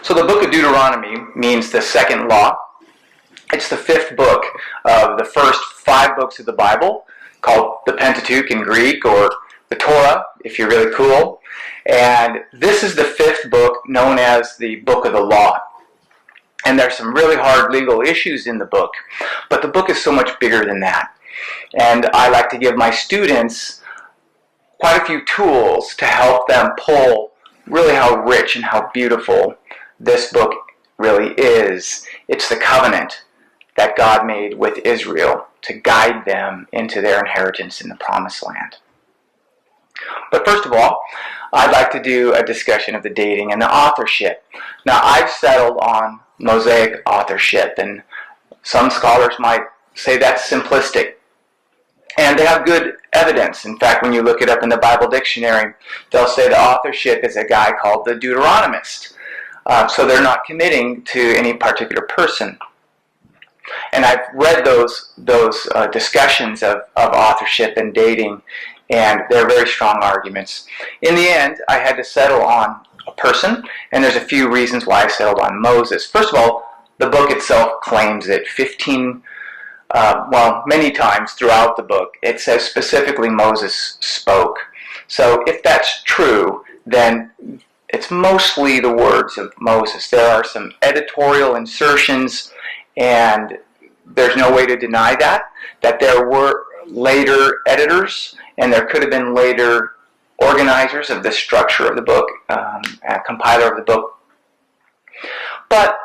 So the book of Deuteronomy means the second law. It's the fifth book of the first 5 books of the Bible, called the Pentateuch in Greek, or the Torah, if you're really cool. And this is the fifth book, known as the book of the law. And there's some really hard legal issues in the book, but the book is so much bigger than that. And I like to give my students quite a few tools to help them pull really how rich and how beautiful this book really is. It's the covenant that God made with Israel to guide them into their inheritance in the Promised Land. But first of all, I'd like to do a discussion of the dating and the authorship. Now, I've settled on Mosaic authorship, and some scholars might say that's simplistic. And they have good evidence. In fact, when you look it up in the Bible dictionary, they'll say the authorship is a guy called the Deuteronomist. So they're not committing to any particular person. And I've read those discussions of authorship and dating, and they're very strong arguments. In the end, I had to settle on a person, and there's a few reasons why I settled on Moses. First of all, the book itself claims it. Many times throughout the book, it says specifically Moses spoke. So if that's true, then it's mostly the words of Moses. There are some editorial insertions, and there's no way to deny that there were later editors, and there could have been later organizers of the structure of the book, a compiler of the book. But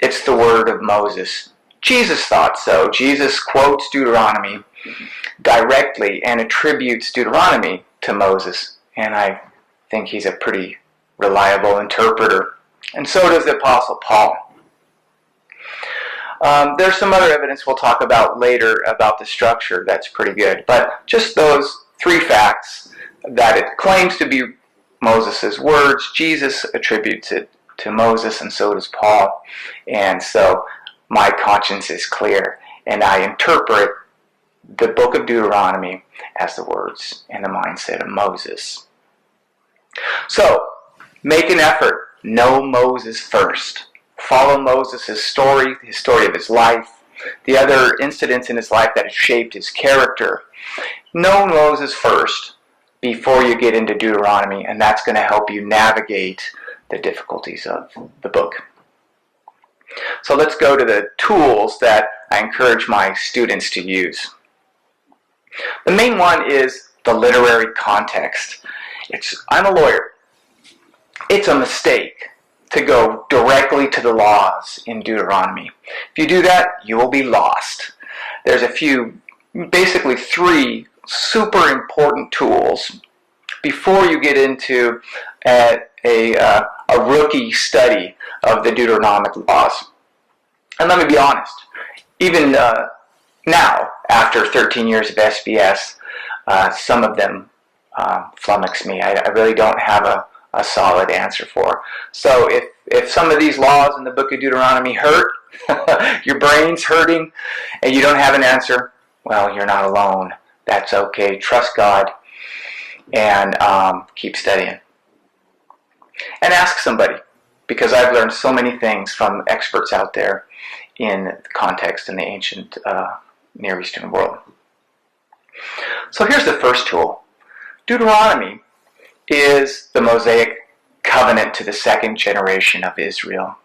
it's the word of Moses. Jesus thought so. Jesus quotes Deuteronomy directly and attributes Deuteronomy to Moses. And I think he's a pretty reliable interpreter. And so does the Apostle Paul. There's some other evidence we'll talk about later about the structure that's pretty good. But just those 3 facts, that it claims to be Moses' words, Jesus attributes it to Moses, and so does Paul. And so my conscience is clear, and I interpret the book of Deuteronomy as the words and the mindset of Moses. So, make an effort. Know Moses first. Follow Moses' story, the story of his life, the other incidents in his life that have shaped his character. Know Moses first before you get into Deuteronomy, and that's going to help you navigate the difficulties of the book. So let's go to the tools that I encourage my students to use. The main one is the literary context. I'm a lawyer. It's a mistake to go directly to the laws in Deuteronomy. If you do that, you will be lost. There's basically 3 super important tools before you get into a rookie study of the Deuteronomic laws. And let me be honest, even now, after 13 years of SBS, some of them flummox me. I really don't have a solid answer for. So if some of these laws in the book of Deuteronomy hurt, your brain's hurting, and you don't have an answer, well, you're not alone. That's okay. Trust God and keep studying. And ask somebody, because I've learned so many things from experts out there in the context in the ancient Near Eastern world. So here's the first tool. Deuteronomy is the Mosaic covenant to the second generation of Israel.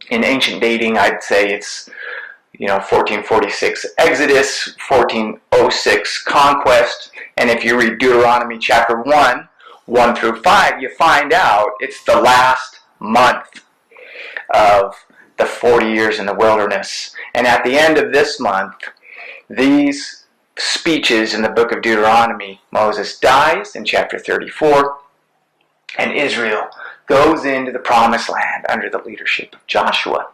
In ancient dating, I'd say it's 1446 Exodus, 1406 Conquest, and if you read Deuteronomy chapter 1 through 5, you find out it's the last month of the 40 years in the wilderness. And at the end of this month, these speeches in the book of Deuteronomy, Moses dies in chapter 34, and Israel goes into the Promised Land under the leadership of Joshua.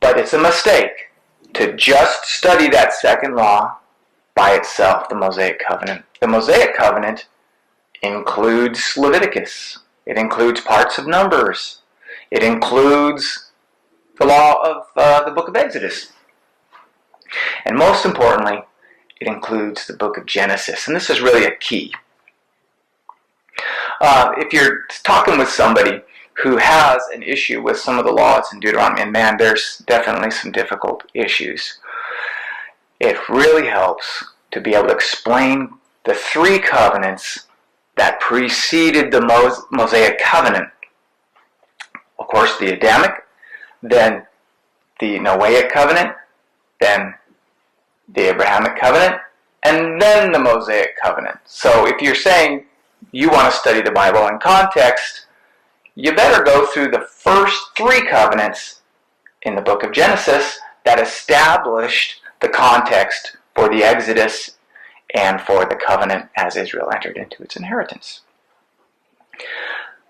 But it's a mistake to just study that second law by itself, the Mosaic Covenant. The Mosaic Covenant includes Leviticus. It includes parts of Numbers. It includes the law of the book of Exodus. And most importantly, it includes the book of Genesis. And this is really a key. If you're talking with somebody who has an issue with some of the laws in Deuteronomy, and man, there's definitely some difficult issues, it really helps to be able to explain the three covenants that preceded the Mosaic covenant. Of course, the Adamic, then the Noahic covenant, then the Abrahamic covenant, and then the Mosaic covenant. So if you're saying you want to study the Bible in context, you better go through the first three covenants in the book of Genesis that established the context for the Exodus and for the covenant as Israel entered into its inheritance.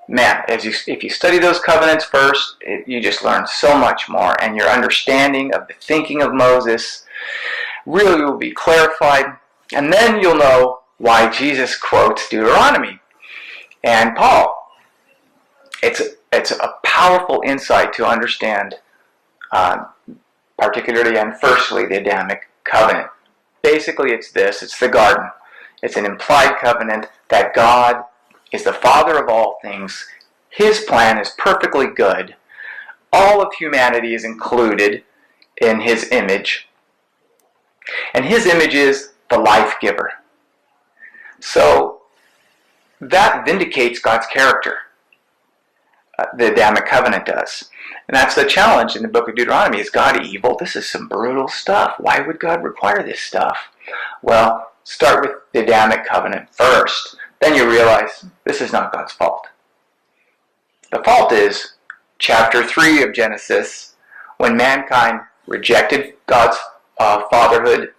Man, if you study those covenants first, you just learn so much more, and your understanding of the thinking of Moses really will be clarified, and then you'll know why Jesus quotes Deuteronomy and Paul. It's a powerful insight to understand, particularly and firstly, the Adamic covenant. Basically, it's the garden. It's an implied covenant that God is the Father of all things. His plan is perfectly good. All of humanity is included in His image. And His image is the life giver. So that vindicates God's character. The Adamic covenant does. And that's the challenge in the book of Deuteronomy. Is God evil? This is some brutal stuff. Why would God require this stuff? Well, start with the Adamic covenant first. Then you realize this is not God's fault. The fault is chapter 3 of Genesis, when mankind rejected God's fatherhood,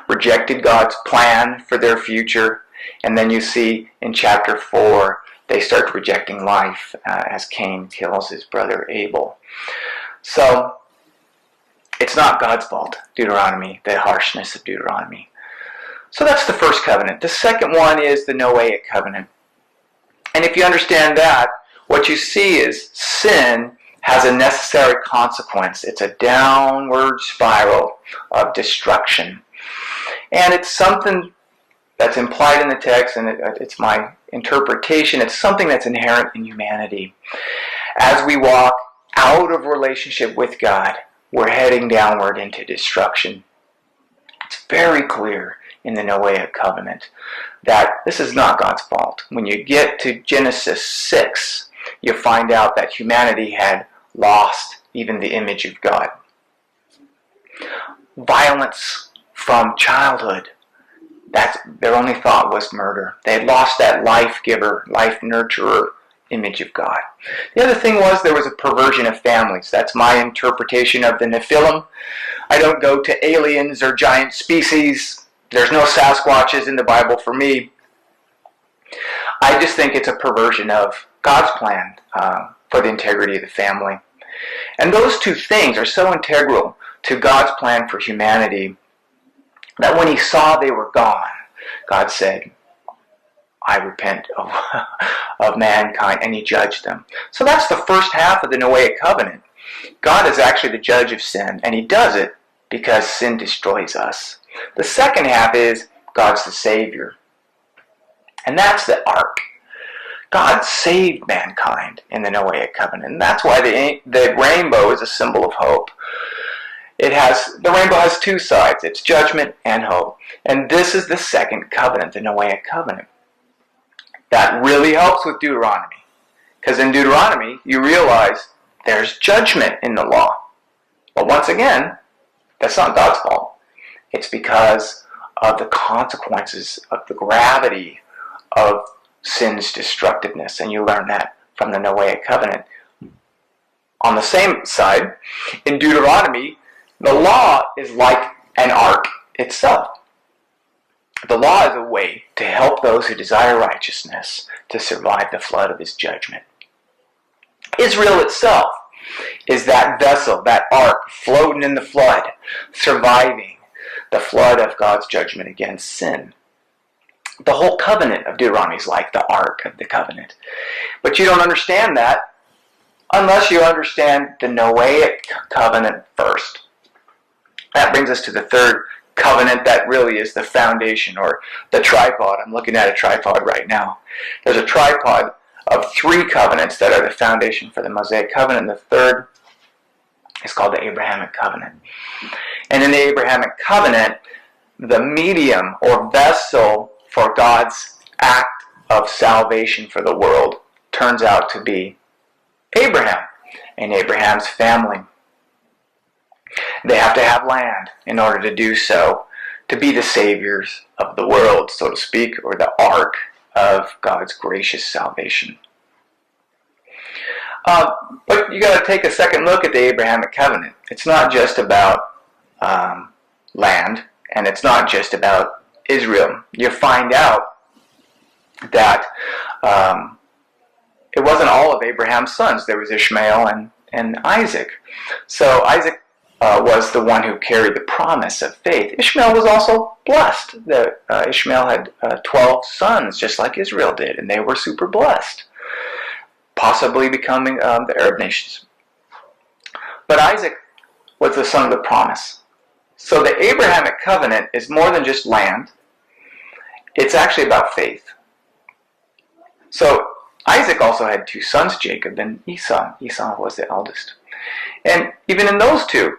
rejected God's plan for their future, and then you see in chapter 4 they start rejecting life as Cain kills his brother Abel. So it's not God's fault, Deuteronomy, the harshness of Deuteronomy. So that's the first covenant. The second one is the Noahic covenant. And if you understand that, what you see is sin has a necessary consequence. It's a downward spiral of destruction. And it's something that's implied in the text, and it's my interpretation. It's something that's inherent in humanity. As we walk out of relationship with God, we're heading downward into destruction. It's very clear in the Noahic covenant that this is not God's fault. When you get to Genesis 6, you find out that humanity had lost even the image of God. Violence from childhood. Their only thought was murder. They had lost that life giver, life nurturer image of God. The other thing was there was a perversion of families. That's my interpretation of the Nephilim. I don't go to aliens or giant species. There's no Sasquatches in the Bible for me. I just think it's a perversion of God's plan for the integrity of the family. And those two things are so integral to God's plan for humanity that when He saw they were gone, God said, I repent of mankind, and He judged them. So that's the first half of the Noahic covenant. God is actually the judge of sin, and He does it because sin destroys us. The second half is God's the Savior. And that's the ark. God saved mankind in the Noahic covenant. And that's why the rainbow is a symbol of hope. The rainbow has two sides. It's judgment and hope. And this is the second covenant, the Noahic covenant. That really helps with Deuteronomy. Because in Deuteronomy, you realize there's judgment in the law. But once again, that's not God's fault. It's because of the consequences of the gravity of sin's destructiveness. And you learn that from the Noahic covenant. On the same side, in Deuteronomy, the law is like an ark itself. The law is a way to help those who desire righteousness to survive the flood of His judgment. Israel itself is that vessel, that ark, floating in the flood, surviving the flood of God's judgment against sin. The whole covenant of Deuteronomy is like the ark of the covenant. But you don't understand that unless you understand the Noahic covenant first. That brings us to the third covenant that really is the foundation, or the tripod. I'm looking at a tripod right now. There's a tripod of 3 covenants that are the foundation for the Mosaic covenant. The third is called the Abrahamic covenant. And in the Abrahamic covenant, the medium or vessel for God's act of salvation for the world turns out to be Abraham and Abraham's family. They have to have land in order to do so, to be the saviors of the world, so to speak, or the ark of God's gracious salvation. But you got to take a second look at the Abrahamic covenant. It's not just about land, and it's not just about Israel. You find out that it wasn't all of Abraham's sons. There was Ishmael and Isaac. So Isaac was the one who carried the promise of faith. Ishmael was also blessed. Ishmael had 12 sons, just like Israel did, and they were super blessed, possibly becoming the Arab nations. But Isaac was the son of the promise. So the Abrahamic covenant is more than just land. It's actually about faith. So Isaac also had 2 sons, Jacob and Esau. Esau was the eldest. And even in those 2,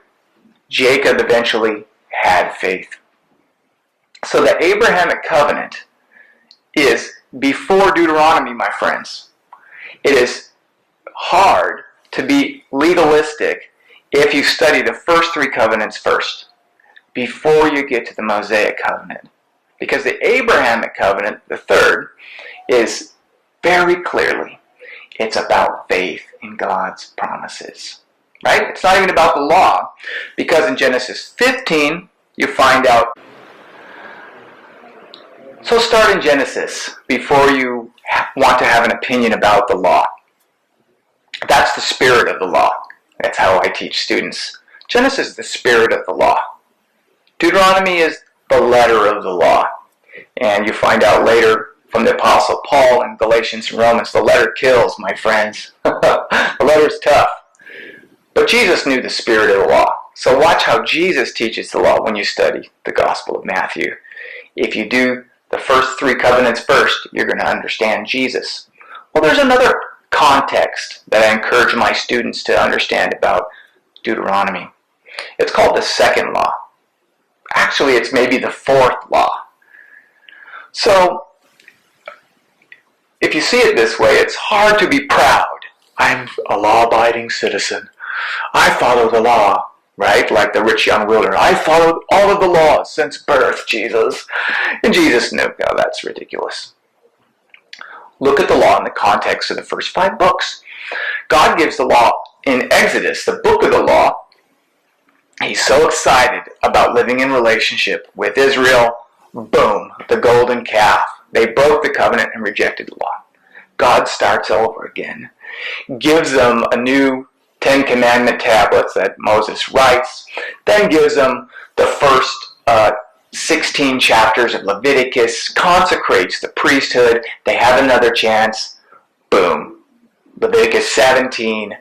Jacob eventually had faith. So the Abrahamic covenant is before Deuteronomy, my friends. It is hard to be legalistic if you study the first 3 covenants first, before you get to the Mosaic covenant. Because the Abrahamic covenant, the third, is very clearly, it's about faith in God's promises. Right? It's not even about the law, because in Genesis 15, you find out. So start in Genesis before you want to have an opinion about the law. That's the spirit of the law. That's how I teach students. Genesis is the spirit of the law. Deuteronomy is the letter of the law. And you find out later from the Apostle Paul in Galatians and Romans, the letter kills, my friends. The letter's tough. But Jesus knew the spirit of the law. So watch how Jesus teaches the law when you study the Gospel of Matthew. If you do the first 3 covenants first, you're going to understand Jesus. Well, there's another context that I encourage my students to understand about Deuteronomy. It's called the second law. Actually, it's maybe the 4th law. So, if you see it this way, it's hard to be proud. I'm a law-abiding citizen. I follow the law, right? Like the rich young ruler. I followed all of the laws since birth, Jesus. And Jesus knew, no, that's ridiculous. Look at the law in the context of the first 5 books. God gives the law in Exodus, the book of the law. He's so excited about living in relationship with Israel. Boom, the golden calf. They broke the covenant and rejected the law. God starts over again. Gives them a new 10 commandment tablets that Moses writes. Then gives them the first 16 chapters of Leviticus. Consecrates the priesthood. They have another chance. Boom. Leviticus 17.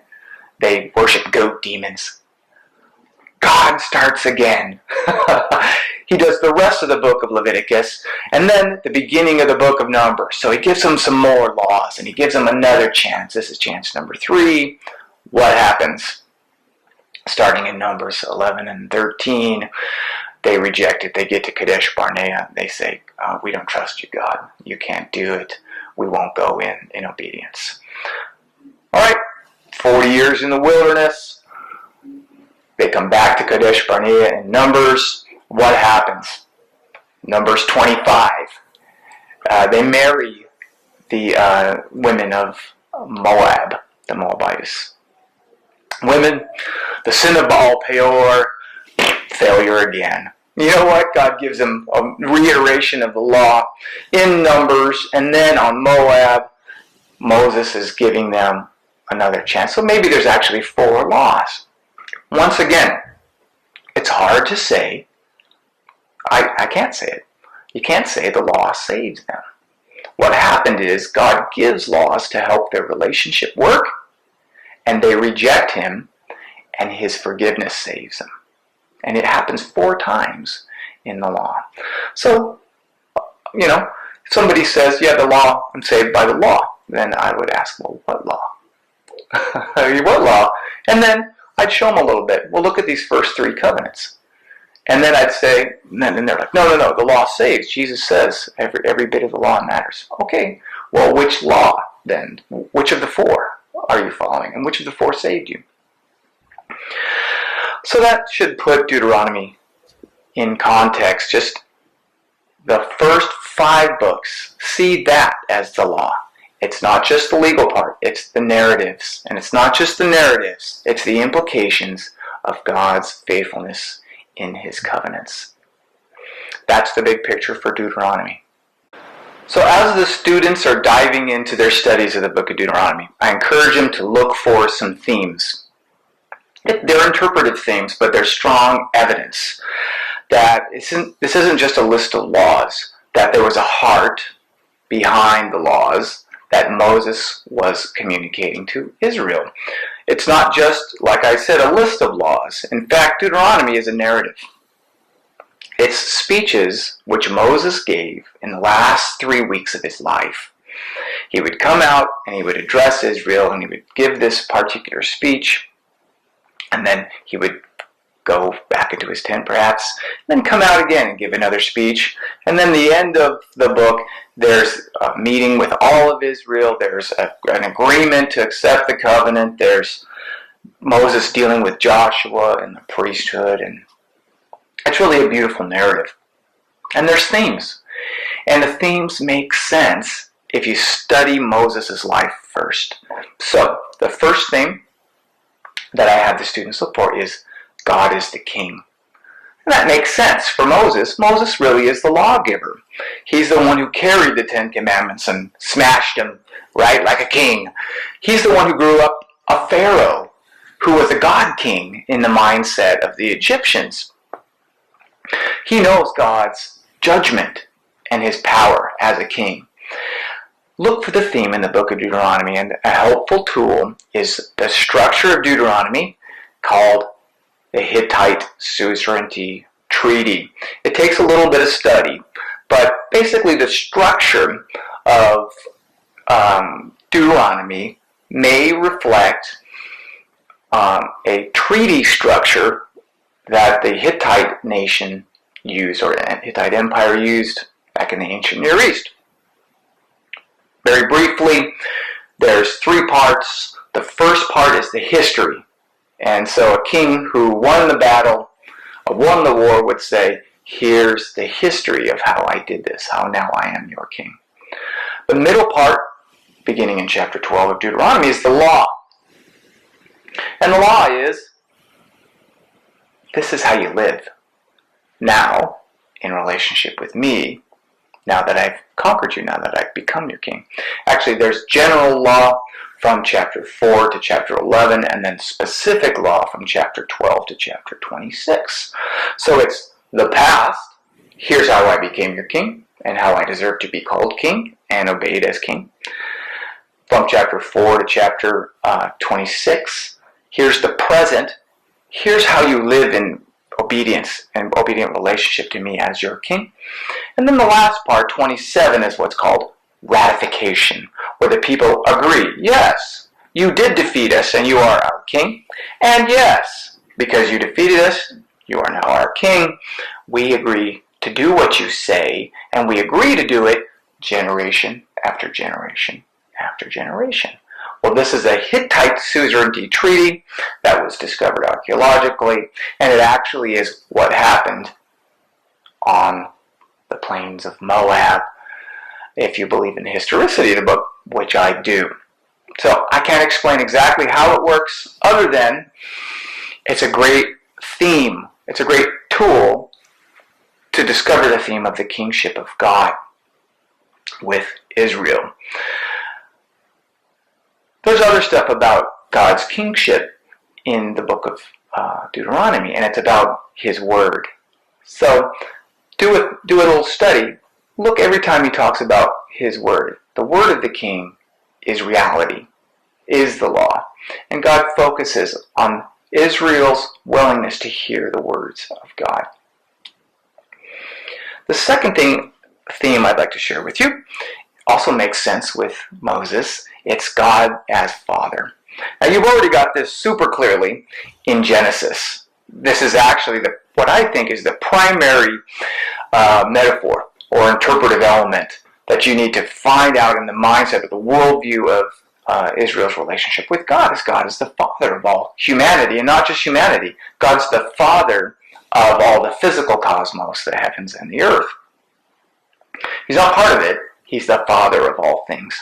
They worship goat demons. God starts again. He does the rest of the book of Leviticus, and then the beginning of the book of Numbers. So he gives them some more laws, and he gives them another chance. This is chance number 3. What happens? Starting in Numbers 11 and 13, they reject it. They get to Kadesh Barnea. They say, we don't trust you, God. You can't do it. We won't go in obedience. All right, 40 years in the wilderness. They come back to Kadesh Barnea in Numbers. What happens? Numbers 25. They marry the women of Moab, the Moabites. Women, the sin of Baal Peor, failure again. You know what? God gives them a reiteration of the law in Numbers, and then on Moab, Moses is giving them another chance. So maybe there's actually 4 laws. Once again, it's hard to say. I can't say it. You can't say the law saves them. What happened is God gives laws to help their relationship work, and they reject him, and his forgiveness saves them. And it happens 4 times in the law. So, if somebody says, yeah, the law, I'm saved by the law, then I would ask, well, what law? What law? And then I'd show them a little bit. Well, look at these first 3 covenants. And then I'd say, and then they're like, no, the law saves. Jesus says every bit of the law matters. Okay, well, which law then? Which of the 4 are you following? And which of the 4 saved you? So that should put Deuteronomy in context. Just the first 5 books, see that as the law. It's not just the legal part, it's the narratives. And it's not just the narratives, it's the implications of God's faithfulness in his covenants. That's the big picture for Deuteronomy. So as the students are diving into their studies of the book of Deuteronomy, I encourage them to look for some themes. They're interpretive themes, but they're strong evidence that this isn't just a list of laws, that there was a heart behind the laws that Moses was communicating to Israel. It's not just, like I said, a list of laws. In fact, Deuteronomy is a narrative. It's speeches which Moses gave in the last 3 weeks of his life. He would come out and he would address Israel and he would give this particular speech, and then he would go back into his tent perhaps, then come out again and give another speech. And then the end of the book, there's a meeting with all of Israel. There's an agreement to accept the covenant. There's Moses dealing with Joshua and the priesthood. And it's really a beautiful narrative. And there's themes. And the themes make sense if you study Moses' life first. So the first thing that I have the students look for is God is the king. And that makes sense for Moses. Moses really is the lawgiver. He's the one who carried the 10 Commandments and smashed them, right, like a king. He's the one who grew up a pharaoh who was a god king in the mindset of the Egyptians. He knows God's judgment and his power as a king. Look for the theme in the book of Deuteronomy, and a helpful tool is the structure of Deuteronomy called the Hittite Suzerainty Treaty. It takes a little bit of study, but basically the structure of Deuteronomy may reflect a treaty structure that the Hittite nation used, or the Hittite Empire used back in the ancient Near East. Very briefly, there's 3 parts. The first part is the history. And so a king who won the battle, won the war, would say, here's the history of how I did this, how now I am your king. The middle part, beginning in chapter 12 of Deuteronomy, is the law. And the law is, this is how you live now in relationship with me, now that I've conquered you, now that I've become your king. Actually, there's general law from chapter 4 to chapter 11, and then specific law from chapter 12 to chapter 26. So it's the past, here's how I became your king, and how I deserve to be called king and obeyed as king. From chapter 4 to chapter 26, here's the present, here's how you live in obedience and obedient relationship to me as your king. And then the last part, 27, is what's called ratification, where the people agree, yes, you did defeat us and you are our king, and yes, because you defeated us, you are now our king. We agree to do what you say, and we agree to do it generation after generation after generation. Well, this is a Hittite suzerainty treaty that was discovered archaeologically, and it actually is what happened on the plains of Moab, if you believe in the historicity of the book, which I do. So I can't explain exactly how it works, other than it's a great theme. It's a great tool to discover the theme of the kingship of God with Israel. There's other stuff about God's kingship in the book of Deuteronomy, and it's about his word. So do a little study. Look every time he talks about his word. The word of the king is reality, is the law. And God focuses on Israel's willingness to hear the words of God. The second theme I'd like to share with you also makes sense with Moses. It's God as Father. Now, you've already got this super clearly in Genesis. This is actually what I think is the primary metaphor or interpretive element that you need to find out in the mindset of the worldview of Israel's relationship with God. As God is the Father of all humanity, and not just humanity. God's the Father of all the physical cosmos, the heavens and the earth. He's not part of it. He's the Father of all things.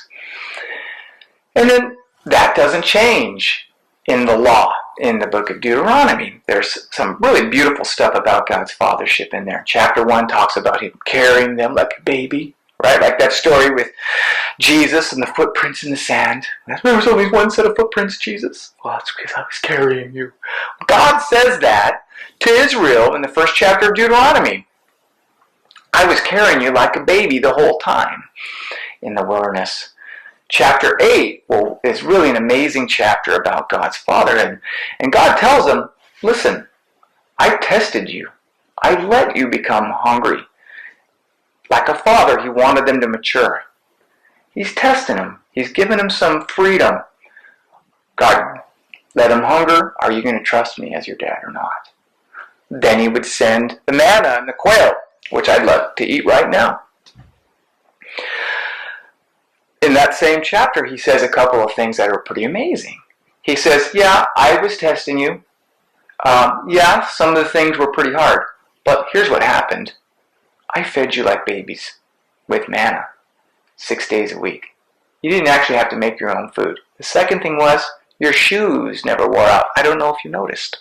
And then that doesn't change in the law, in the book of Deuteronomy. There's some really beautiful stuff about God's fathership in there. Chapter 1 talks about him carrying them like a baby, right? Like that story with Jesus and the footprints in the sand. There was only one set of footprints, Jesus. Well, it's because I was carrying you. God says that to Israel in the first chapter of Deuteronomy. I was carrying you like a baby the whole time in the wilderness. Chapter 8 is really an amazing chapter about God's Father. And God tells him, listen, I tested you. I let you become hungry. Like a father, he wanted them to mature. He's testing them. He's giving them some freedom. God, let them hunger. Are you going to trust me as your dad or not? Then he would send the manna and the quail, which I'd love to eat right now. In that same chapter, he says a couple of things that are pretty amazing. He says, yeah, I was testing you. Yeah, some of the things were pretty hard. But here's what happened. I fed you like babies with manna 6 days a week. You didn't actually have to make your own food. The second thing was, your shoes never wore out. I don't know if you noticed.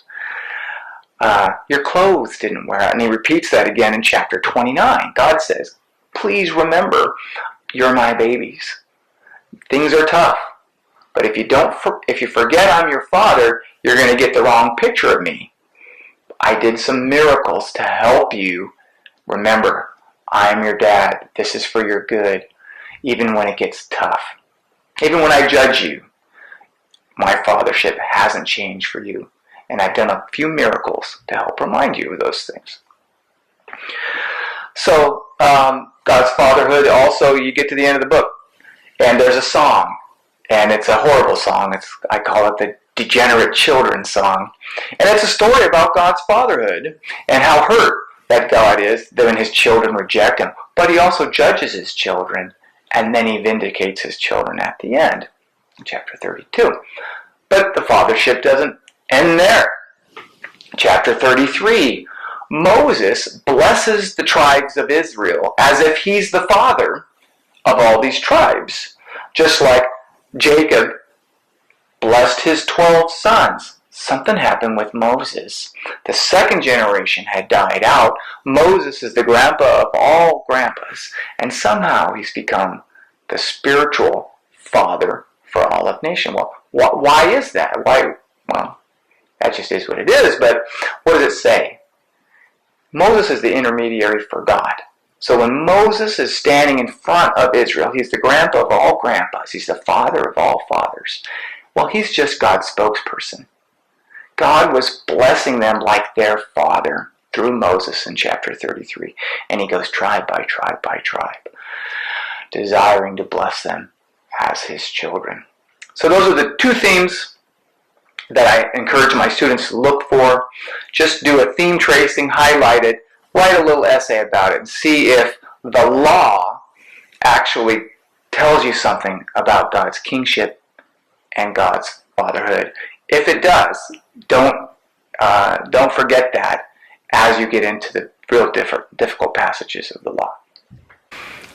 Your clothes didn't wear out. And he repeats that again in chapter 29. God says, please remember, you're my babies. Things are tough. But if you forget I'm your father, you're going to get the wrong picture of me. I did some miracles to help you. Remember, I'm your dad. This is for your good. Even when it gets tough. Even when I judge you, my fathership hasn't changed for you. And I've done a few miracles to help remind you of those things. So, God's fatherhood, also, you get to the end of the book, and there's a song, and it's a horrible song. I call it the degenerate children song. And it's a story about God's fatherhood and how hurt that God is when his children reject him. But he also judges his children, and then he vindicates his children at the end, in chapter 32. But the fathership doesn't end there. Chapter 33, Moses blesses the tribes of Israel as if he's the father of all these tribes. Just like Jacob blessed his 12 sons. Something happened with Moses. The second generation had died out. Moses is the grandpa of all grandpas. And somehow he's become the spiritual father for all of nation. Well, why is that? Well, that just is what it is. But what does it say? Moses is the intermediary for God. So when Moses is standing in front of Israel, he's the grandpa of all grandpas. He's the father of all fathers. Well, he's just God's spokesperson. God was blessing them like their father through Moses in chapter 33. And he goes tribe by tribe by tribe, desiring to bless them as his children. So those are the two themes that I encourage my students to look for. Just do a theme tracing, highlight it, write a little essay about it, and see if the law actually tells you something about God's kingship and God's fatherhood. If it does, don't forget that as you get into the real difficult passages of the law.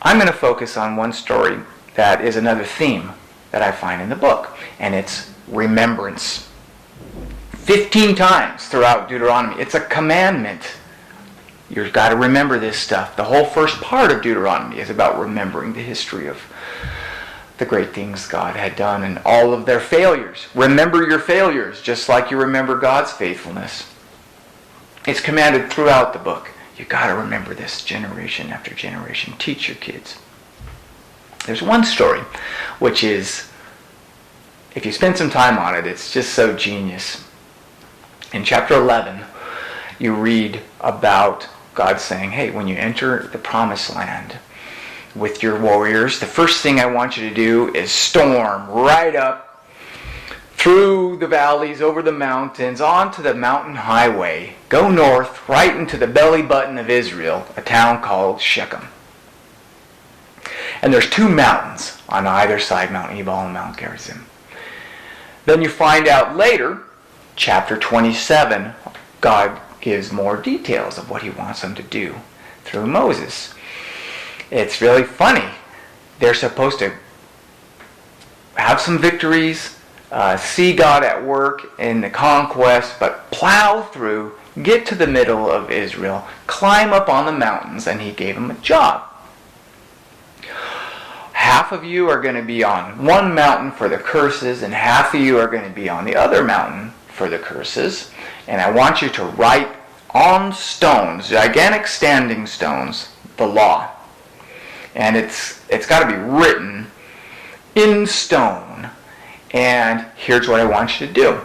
I'm going to focus on one story that is another theme that I find in the book, and it's remembrance. 15 times throughout Deuteronomy. It's a commandment. You've got to remember this stuff. The whole first part of Deuteronomy is about remembering the history of the great things God had done and all of their failures. Remember your failures, just like you remember God's faithfulness. It's commanded throughout the book. You've got to remember this generation after generation. Teach your kids. There's one story, which is, if you spend some time on it, it's just so genius. In chapter 11, you read about God's saying, hey, when you enter the promised land with your warriors, the first thing I want you to do is storm right up through the valleys, over the mountains, onto the mountain highway. Go north, right into the belly button of Israel, a town called Shechem. And there's 2 mountains on either side, Mount Ebal and Mount Gerizim. Then you find out later, chapter 27, God gives more details of what he wants them to do through Moses. It's really funny. They're supposed to have some victories, see God at work in the conquest, but plow through, get to the middle of Israel, climb up on the mountains, and he gave them a job. Half of you are going to be on one mountain for the curses, and half of you are going to be on the other mountain for the curses. And I want you to write on stones, gigantic standing stones, the law. And it's got to be written in stone. And here's what I want you to do.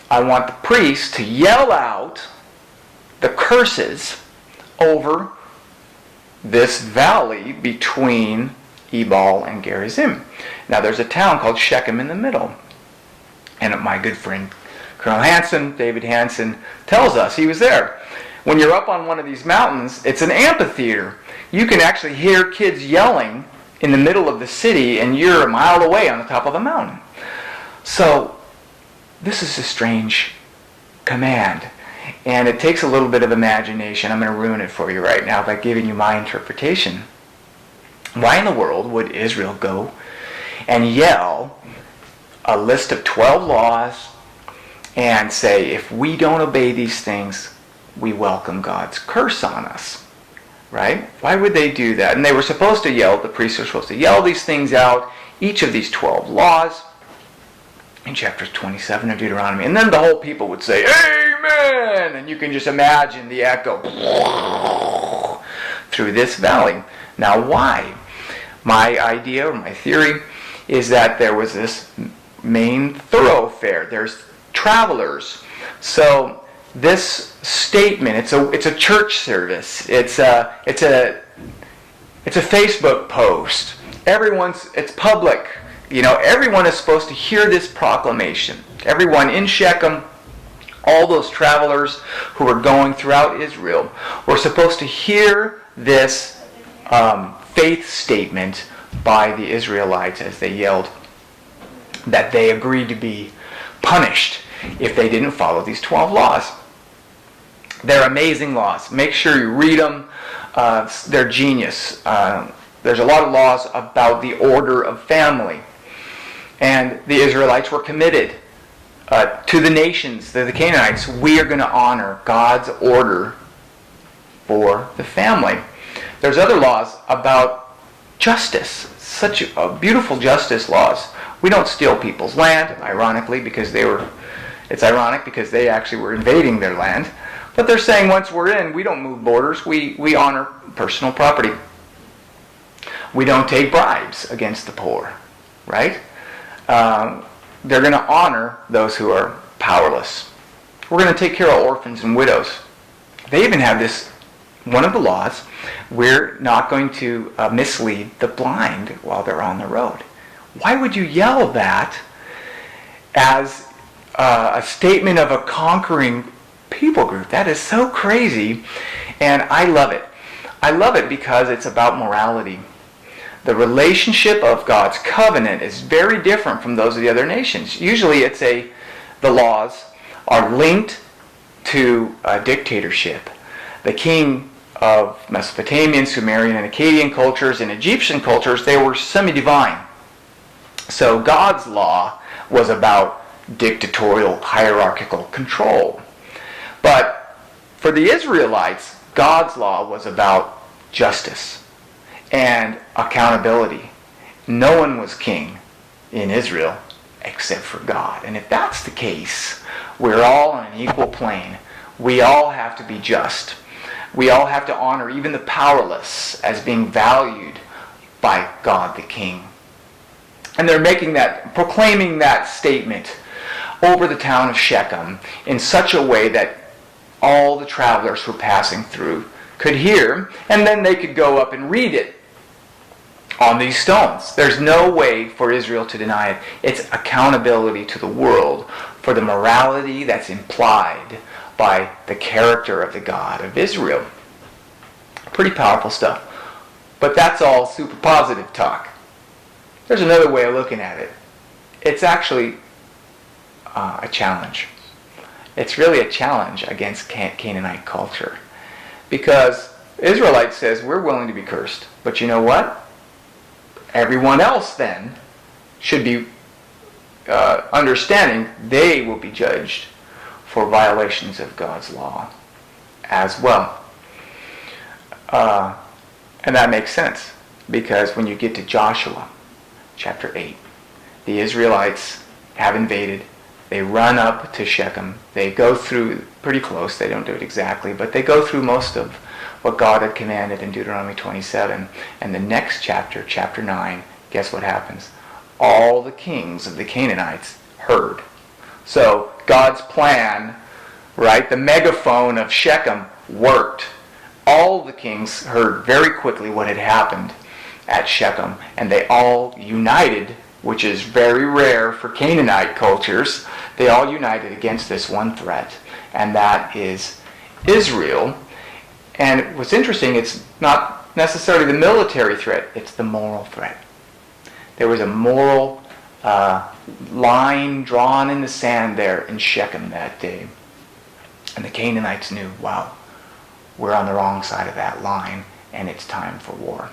I want the priest to yell out the curses over this valley between Ebal and Gerizim. Now there's a town called Shechem in the middle. And my good friend Colonel David Hansen, tells us he was there. When you're up on one of these mountains, it's an amphitheater. You can actually hear kids yelling in the middle of the city, and you're a mile away on the top of the mountain. So this is a strange command. And it takes a little bit of imagination. I'm going to ruin it for you right now by giving you my interpretation. Why in the world would Israel go and yell a list of 12 laws and say, if we don't obey these things, we welcome God's curse on us? Right? Why would they do that? And they were supposed to yell, the priests were supposed to yell these things out, each of these 12 laws, in chapter 27 of Deuteronomy. And then the whole people would say, Amen! And you can just imagine the echo through this valley. Now why? My idea, or my theory, is that there was this main thoroughfare. There's travelers. So this statement, it's a church service. It's a Facebook post. It's public. Everyone is supposed to hear this proclamation. Everyone in Shechem, all those travelers who are going throughout Israel, were supposed to hear this faith statement by the Israelites as they yelled that they agreed to be punished if they didn't follow these 12 laws. They're amazing laws. Make sure you read them. They're genius. There's a lot of laws about the order of family. And the Israelites were committed to the nations, the Canaanites. We are going to honor God's order for the family. There's other laws about justice. Such beautiful justice laws. We don't steal people's land, ironically, because it's ironic because they actually were invading their land. But they're saying once we're in, we don't move borders. We honor personal property. We don't take bribes against the poor, right? They're going to honor those who are powerless. We're going to take care of orphans and widows. They even have this, one of the laws, we're not going to mislead the blind while they're on the road. Why would you yell that as a statement of a conquering people group? That is so crazy, and I love it. I love it because it's about morality. The relationship of God's covenant is very different from those of the other nations. Usually the laws are linked to a dictatorship. The king of Mesopotamian, Sumerian, and Akkadian cultures and Egyptian cultures, they were semi-divine. So God's law was about dictatorial, hierarchical control. But for the Israelites, God's law was about justice and accountability. No one was king in Israel except for God. And if that's the case, we're all on an equal plane. We all have to be just. We all have to honor even the powerless as being valued by God the King. And they're proclaiming that statement over the town of Shechem in such a way that all the travelers who are passing through could hear, and then they could go up and read it on these stones. There's no way for Israel to deny it. It's accountability to the world for the morality that's implied by the character of the God of Israel. Pretty powerful stuff. But that's all super positive talk. There's another way of looking at it. It's actually a challenge. It's really a challenge against Canaanite culture. Because Israelite says, we're willing to be cursed. But you know what? Everyone else then should be understanding they will be judged for violations of God's law as well. And that makes sense, because when you get to Joshua chapter 8, the Israelites have invaded. They run up to Shechem. They go through, pretty close, they don't do it exactly, but they go through most of what God had commanded in Deuteronomy 27. And the next chapter, chapter 9, guess what happens? All the kings of the Canaanites heard. So God's plan, right, the megaphone of Shechem worked. All the kings heard very quickly what had happened at Shechem, and they all united, which is very rare for Canaanite cultures. They all united against this one threat, and that is Israel. And what's interesting, it's not necessarily the military threat, it's the moral threat. There was a moral line drawn in the sand there in Shechem that day. And the Canaanites knew, wow, we're on the wrong side of that line, and it's time for war.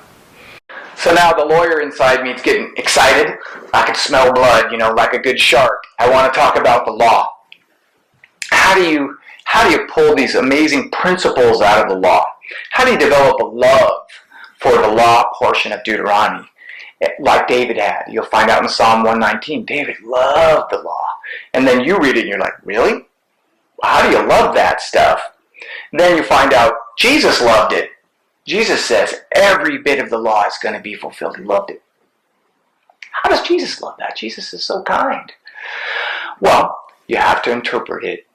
So now the lawyer inside me is getting excited. I can smell blood, like a good shark. I want to talk about the law. How do you pull these amazing principles out of the law? How do you develop a love for the law portion of Deuteronomy, like David had? You'll find out in Psalm 119, David loved the law. And then you read it and you're like, really? How do you love that stuff? Then you find out Jesus loved it. Jesus says every bit of the law is going to be fulfilled. He loved it. How does Jesus love that? Jesus is so kind. Well, you have to interpret it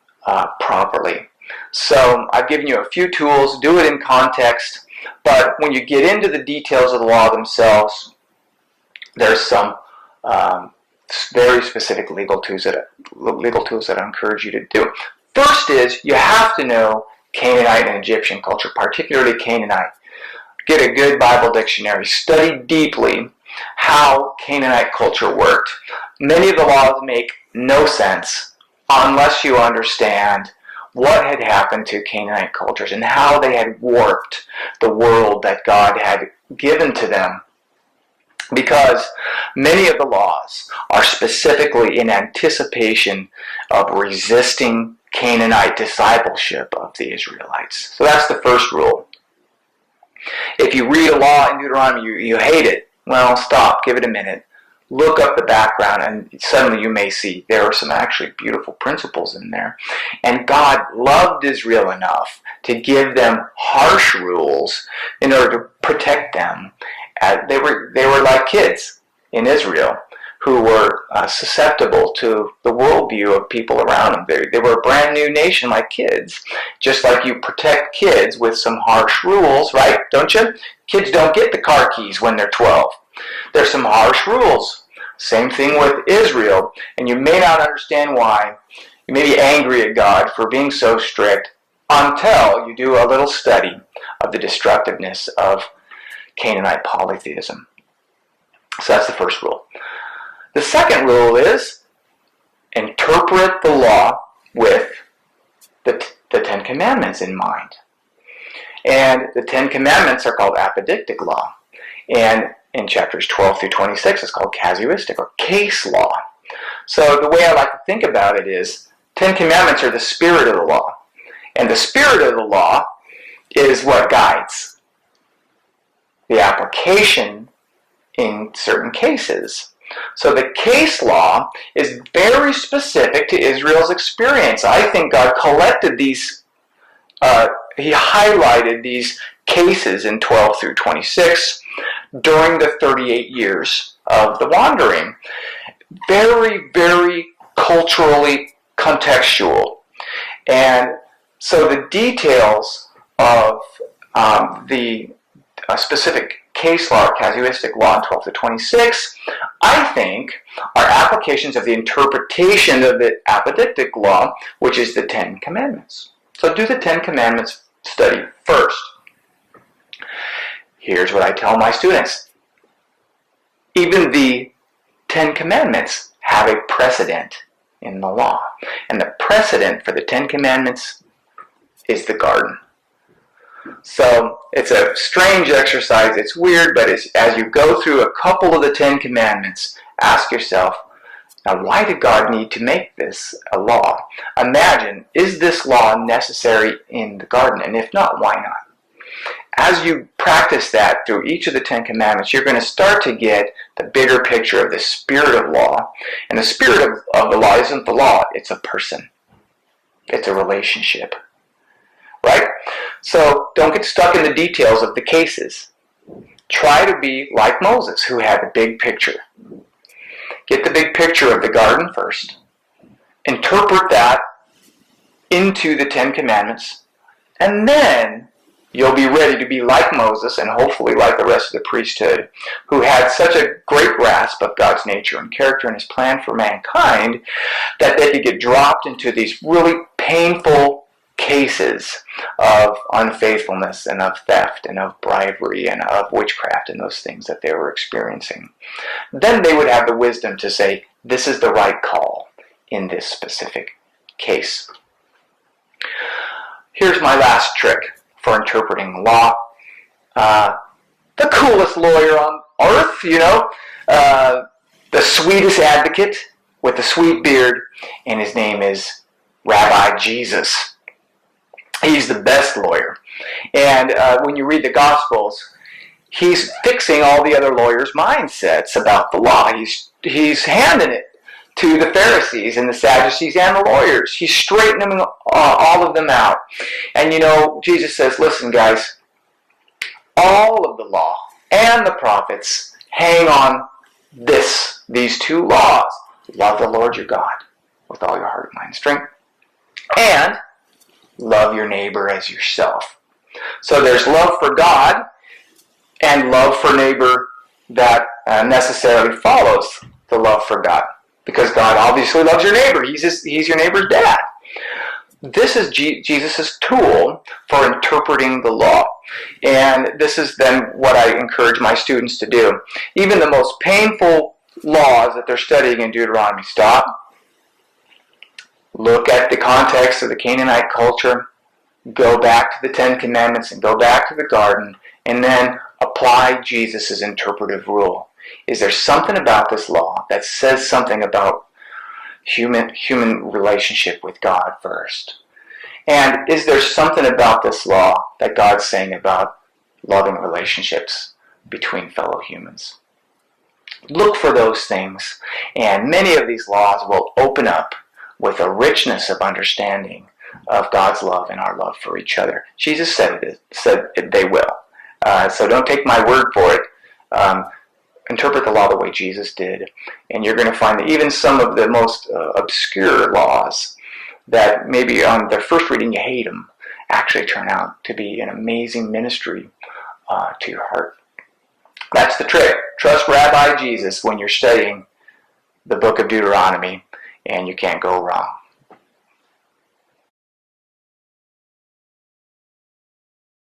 properly. So I've given you a few tools. Do it in context. But when you get into the details of the law themselves, there's some very specific legal tools that I encourage you to do. First is you have to know Canaanite and Egyptian culture, particularly Canaanite. Get a good Bible dictionary. Study deeply how Canaanite culture worked. Many of the laws make no sense unless you understand what had happened to Canaanite cultures and how they had warped the world that God had given to them. Because many of the laws are specifically in anticipation of resisting Canaanite discipleship of the Israelites. So that's the first rule. If you read a law in Deuteronomy, you hate it, well, stop, give it a minute. Look up the background, and suddenly you may see there are some actually beautiful principles in there. And God loved Israel enough to give them harsh rules in order to protect them. They were like kids in Israel who were susceptible to the worldview of people around them. They were a brand new nation like kids. Just like you protect kids with some harsh rules, right? Don't you? Kids don't get the car keys when they're 12. There's some harsh rules. Same thing with Israel. And you may not understand why. You may be angry at God for being so strict until you do a little study of the destructiveness of Canaanite polytheism. So that's the first rule. The second rule is interpret the law with the Ten Commandments in mind. And the Ten Commandments are called apodictic law. And in chapters 12 through 26, it's called casuistic or case law. So the way I like to think about it is Ten Commandments are the spirit of the law. And the spirit of the law is what guides the application in certain cases. So the case law is very specific to Israel's experience. I think God collected these, he highlighted these cases in 12 through 26 during the 38 years of the wandering. Very, very culturally contextual. And so the details of the specific case law, casuistic law in 12 to 26, I think, are applications of the interpretation of the apodictic law, which is the Ten Commandments. So do the Ten Commandments study first. Here's what I tell my students. Even the Ten Commandments have a precedent in the law. And the precedent for the Ten Commandments is the garden. So it's a strange exercise. It's weird, but as you go through a couple of the Ten Commandments, ask yourself, now why did God need to make this a law? Imagine, is this law necessary in the garden? And if not, why not? As you practice that through each of the Ten Commandments, you're going to start to get the bigger picture of the spirit of law. And the spirit of the law isn't the law, it's a person. It's a relationship. Right? So don't get stuck in the details of the cases. Try to be like Moses, who had the big picture. Get the big picture of the garden first. Interpret that into the Ten Commandments. And then you'll be ready to be like Moses, and hopefully like the rest of the priesthood, who had such a great grasp of God's nature and character and his plan for mankind that they could get dropped into these really painful cases of unfaithfulness and of theft and of bribery and of witchcraft and those things that they were experiencing. Then they would have the wisdom to say, this is the right call in this specific case. Here's my last trick for interpreting the law. The coolest lawyer on earth, the sweetest advocate with a sweet beard, and his name is Rabbi Jesus. He's the best lawyer. And when you read the Gospels, he's fixing all the other lawyers' mindsets about the law. He's handing it to the Pharisees and the Sadducees and the lawyers. He's straightening all of them out. And Jesus says, listen guys, all of the law and the prophets hang on these two laws. Love the Lord your God with all your heart, mind, and strength. And love your neighbor as yourself. So there's love for God and love for neighbor that necessarily follows the love for God. Because God obviously loves your neighbor. He's your neighbor's dad. This is Jesus' tool for interpreting the law. And this is then what I encourage my students to do. Even the most painful laws that they're studying in Deuteronomy, stop. Look at the context of the Canaanite culture. Go back to the Ten Commandments and go back to the garden. And then apply Jesus' interpretive rule. Is there something about this law that says something about human relationship with God first? And is there something about this law that God's saying about loving relationships between fellow humans? Look for those things, and many of these laws will open up with a richness of understanding of God's love and our love for each other. Jesus said they will. So don't take my word for it. Interpret the law the way Jesus did, and you're going to find that even some of the most obscure laws that maybe on their first reading you hate them actually turn out to be an amazing ministry to your heart. That's the trick. Trust Rabbi Jesus when you're studying the book of Deuteronomy, and you can't go wrong.